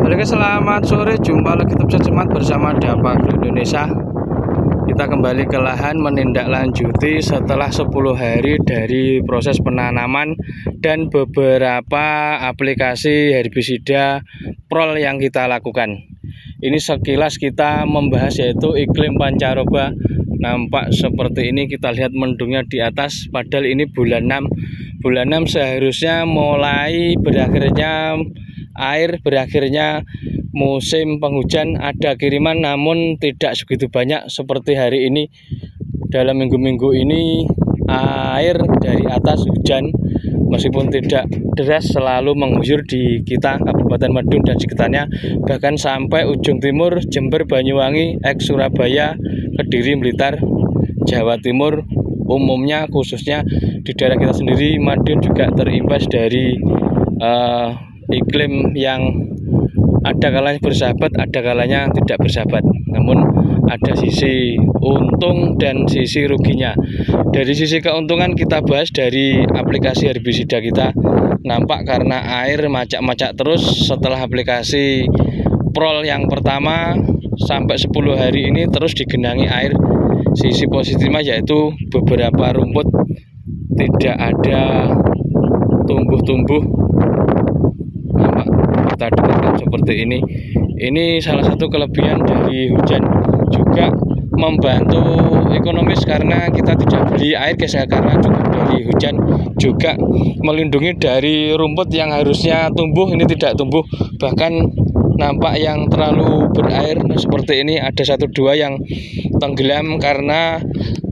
Oke, selamat sore, jumpa lagi Tim Cermat bersama Dapa Agro Indonesia. Kita kembali ke lahan menindaklanjuti setelah 10 hari dari proses penanaman dan beberapa aplikasi herbisida prol yang kita lakukan. Ini sekilas kita membahas yaitu iklim pancaroba. Nampak seperti ini, kita lihat mendungnya di atas, padahal ini bulan 6. Bulan 6 seharusnya mulai berakhirnya air, berakhirnya musim penghujan, ada kiriman namun tidak segitu banyak seperti hari ini. Dalam minggu-minggu ini air dari atas hujan meskipun tidak deras selalu mengguyur di kita Kabupaten Madun dan sekitarnya, bahkan sampai ujung timur Jember, Banyuwangi, Surabaya, Kediri, Blitar, Jawa Timur umumnya, khususnya di daerah kita sendiri Madun juga terimbas dari iklim yang ada kalanya bersahabat, ada kalanya tidak bersahabat. Namun ada sisi untung dan sisi ruginya. Dari sisi keuntungan kita bahas dari aplikasi herbisida kita. Nampak karena air macak-macak terus setelah aplikasi prol yang pertama sampai 10 hari ini terus digenangi air. Sisi positifnya yaitu beberapa rumput tidak ada tumbuh-tumbuh. Nampak kita dekatkan seperti ini. Ini salah satu kelebihan dari hujan, juga membantu ekonomis karena kita tidak beli air guys, karena cukup dari hujan, juga melindungi dari rumput yang harusnya tumbuh ini tidak tumbuh, bahkan nampak yang terlalu berair seperti ini ada 1-2 yang tenggelam karena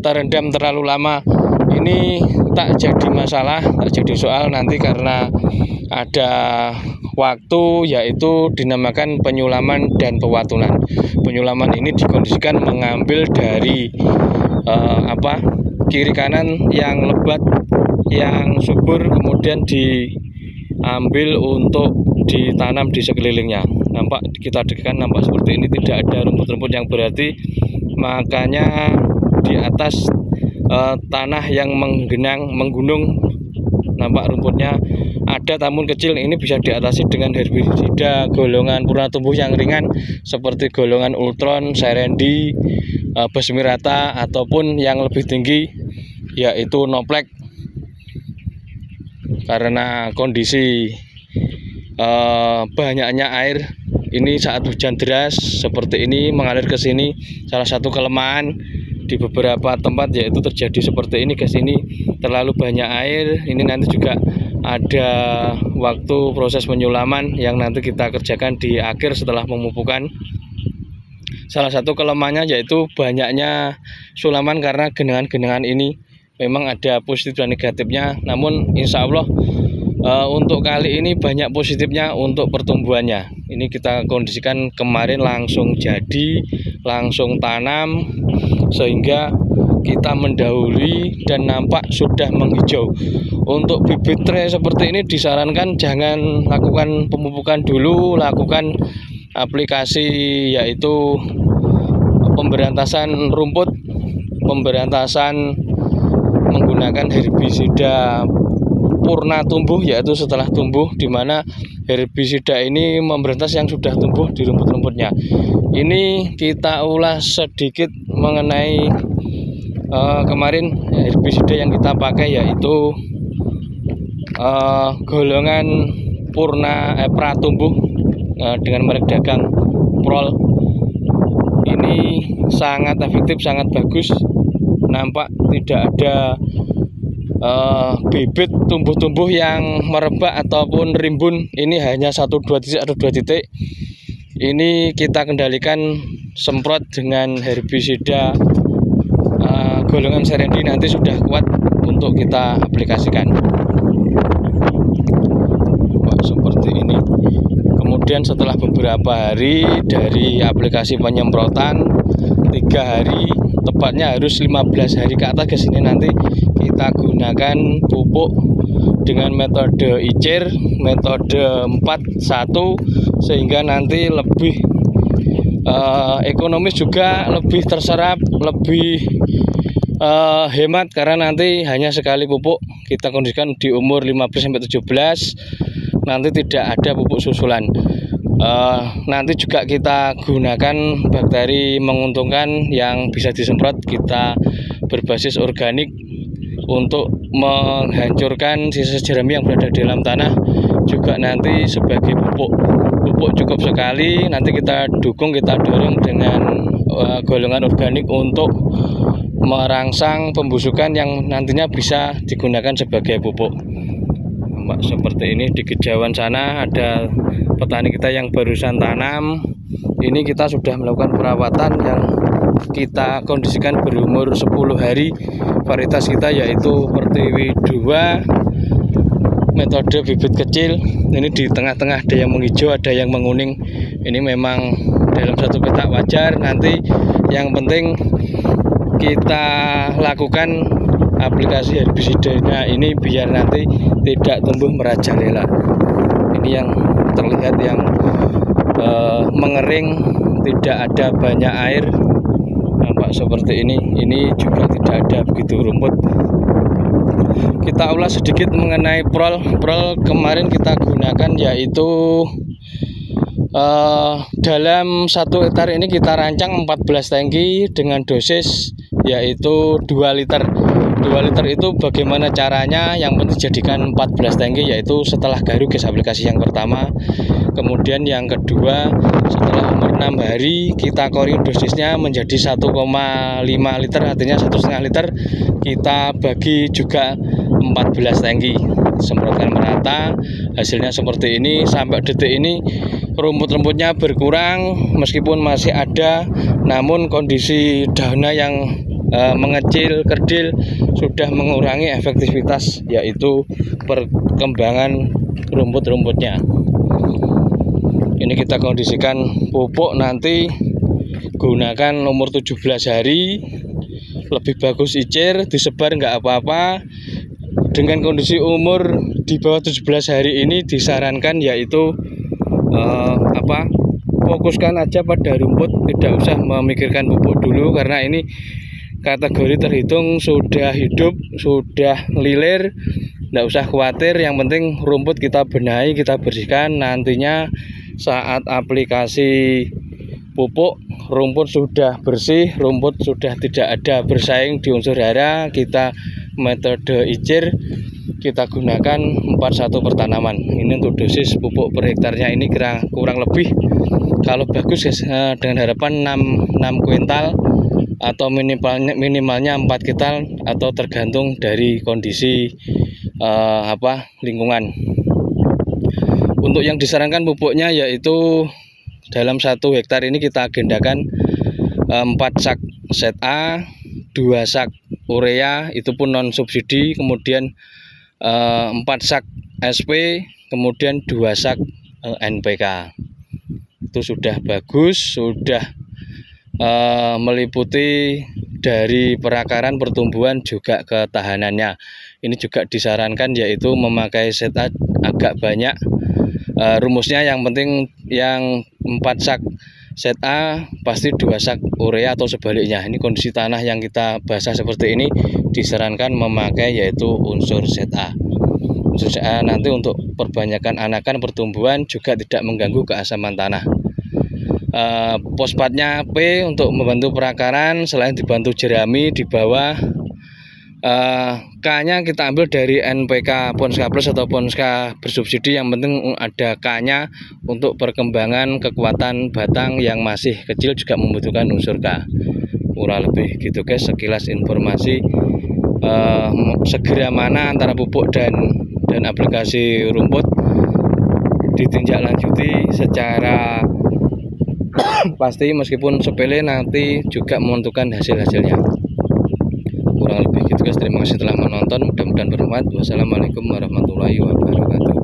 terendam terlalu lama. Ini tak jadi masalah, tak jadi soal nanti karena ada waktu, yaitu dinamakan penyulaman dan pewatunan. Penyulaman ini dikondisikan mengambil dari kiri kanan yang lebat, yang subur, kemudian diambil untuk ditanam di sekelilingnya. Nampak kita dekatkan, nampak seperti ini, tidak ada rumput-rumput yang berarti, makanya di atas tanah yang menggunung, nampak rumputnya ada namun kecil. Ini bisa diatasi dengan herbisida golongan purna tumbuh yang ringan seperti golongan Ultron, Serendi, Besmirata, ataupun yang lebih tinggi yaitu Noplek. Karena kondisi banyaknya air ini saat hujan deras seperti ini mengalir ke sini, salah satu kelemahan di beberapa tempat yaitu terjadi seperti ini guys. Ini terlalu banyak air. Ini nanti juga ada waktu proses penyulaman yang nanti kita kerjakan di akhir setelah memupukan. Salah satu kelemahannya yaitu banyaknya sulaman karena genangan-genangan ini. Memang ada positif dan negatifnya, namun insya Allah untuk kali ini banyak positifnya untuk pertumbuhannya. Ini kita kondisikan kemarin langsung jadi, langsung tanam, sehingga kita mendahului dan nampak sudah menghijau. Untuk bibit tray seperti ini disarankan jangan lakukan pemupukan dulu, lakukan aplikasi yaitu pemberantasan rumput, pemberantasan menggunakan herbisida purna tumbuh, yaitu setelah tumbuh, di mana herbisida ini memberantas yang sudah tumbuh di rumput-rumputnya. Ini kita ulas sedikit mengenai kemarin herbisida yang kita pakai yaitu golongan pratumbuh dengan merek dagang prol. Ini sangat efektif, sangat bagus. Nampak tidak ada bibit tumbuh-tumbuh yang merebak ataupun rimbun. Ini hanya 1-2 titik atau 2 titik. Ini kita kendalikan semprot dengan herbisida golongan Serendi, nanti sudah kuat untuk kita aplikasikan. Seperti ini. Kemudian setelah beberapa hari dari aplikasi penyemprotan, 3 hari, tepatnya harus 15 hari ke atas ke sini, nanti kita gunakan pupuk dengan metode ICIR, metode 4-1, sehingga nanti lebih ekonomis, juga lebih terserap, lebih hemat karena nanti hanya sekali pupuk. Kita kondisikan di umur 15-17, nanti tidak ada pupuk susulan. Nanti juga kita gunakan bakteri menguntungkan yang bisa disemprot, kita berbasis organik untuk menghancurkan sisa jerami yang berada di dalam tanah, juga nanti sebagai pupuk cukup sekali. Nanti kita dukung, kita dorong dengan golongan organik untuk merangsang pembusukan yang nantinya bisa digunakan sebagai pupuk. Seperti ini di kejauhan sana ada petani kita yang barusan tanam. Ini kita sudah melakukan perawatan yang kita kondisikan berumur 10 hari. Varietas kita yaitu Pertiwi 2, metode bibit kecil. Ini di tengah-tengah ada yang menghijau, ada yang menguning. Ini memang dalam satu petak wajar. Nanti yang penting kita lakukan aplikasi herbisidanya ini biar nanti tidak tumbuh merajalela. Ini yang terlihat yang mengering, tidak ada banyak air, nampak seperti ini. Ini juga tidak ada begitu rumput. Kita ulas sedikit mengenai prol kemarin kita gunakan, yaitu dalam 1 hektar ini kita rancang 14 tangki dengan dosis yaitu 2 liter. 2 liter itu bagaimana caranya? Yang penting jadikan 14 tangki, yaitu setelah garu gas aplikasi yang pertama. Kemudian yang kedua, setelah umur 6 hari kita koring dosisnya menjadi 1,5 liter, artinya 1,5 liter. Kita bagi juga 14 tangki, semprotkan merata. Hasilnya seperti ini. Sampai detik ini rumput-rumputnya berkurang, meskipun masih ada, namun kondisi daunnya yang mengecil, kerdil, sudah mengurangi efektivitas yaitu perkembangan rumput-rumputnya. Ini kita kondisikan pupuk, nanti gunakan umur 17 hari, lebih bagus icir, disebar nggak apa-apa. Dengan kondisi umur di bawah 17 hari ini disarankan yaitu fokuskan aja pada rumput, tidak usah memikirkan pupuk dulu, karena ini kategori terhitung sudah hidup, sudah lilir. Tidak usah khawatir, yang penting rumput kita benahi, kita bersihkan. Nantinya saat aplikasi pupuk, rumput sudah bersih, rumput sudah tidak ada bersaing di unsur hara, kita metode icir, kita gunakan 41 per tanaman. Ini untuk dosis pupuk per hektarnya ini kurang lebih, kalau bagus dengan harapan 6 kuintal atau minimalnya 4 kintal, atau tergantung dari kondisi lingkungan. Untuk yang disarankan pupuknya yaitu dalam 1 hektar ini kita agendakan 4 sak ZA, 2 sak urea, itu pun non subsidi, kemudian 4 sak SP, kemudian 2 sak NPK. Itu sudah bagus, sudah meliputi dari perakaran, pertumbuhan, juga ketahanannya. Ini juga disarankan yaitu memakai ZA agak banyak. Rumusnya yang penting yang 4 sak ZA pasti 2 sak urea atau sebaliknya. Ini kondisi tanah yang kita basah seperti ini, disarankan memakai yaitu unsur ZA. Unsur ZA nanti untuk perbanyakan anakan, pertumbuhan, juga tidak mengganggu keasaman tanah. Fosfatnya P untuk membantu perakaran, selain dibantu jerami di bawah. K-nya kita ambil dari NPK Ponska Plus atau Ponska bersubsidi, yang penting ada K-nya untuk perkembangan kekuatan batang yang masih kecil, juga membutuhkan unsur K. Kurang lebih gitu guys, sekilas informasi segera mana antara pupuk dan aplikasi rumput, ditinjak lanjuti secara pasti, meskipun sepele nanti juga menentukan hasil-hasilnya. Kurang lebih gitu guys, terima kasih telah menonton, mudah-mudahan bermanfaat. Wassalamualaikum warahmatullahi wabarakatuh.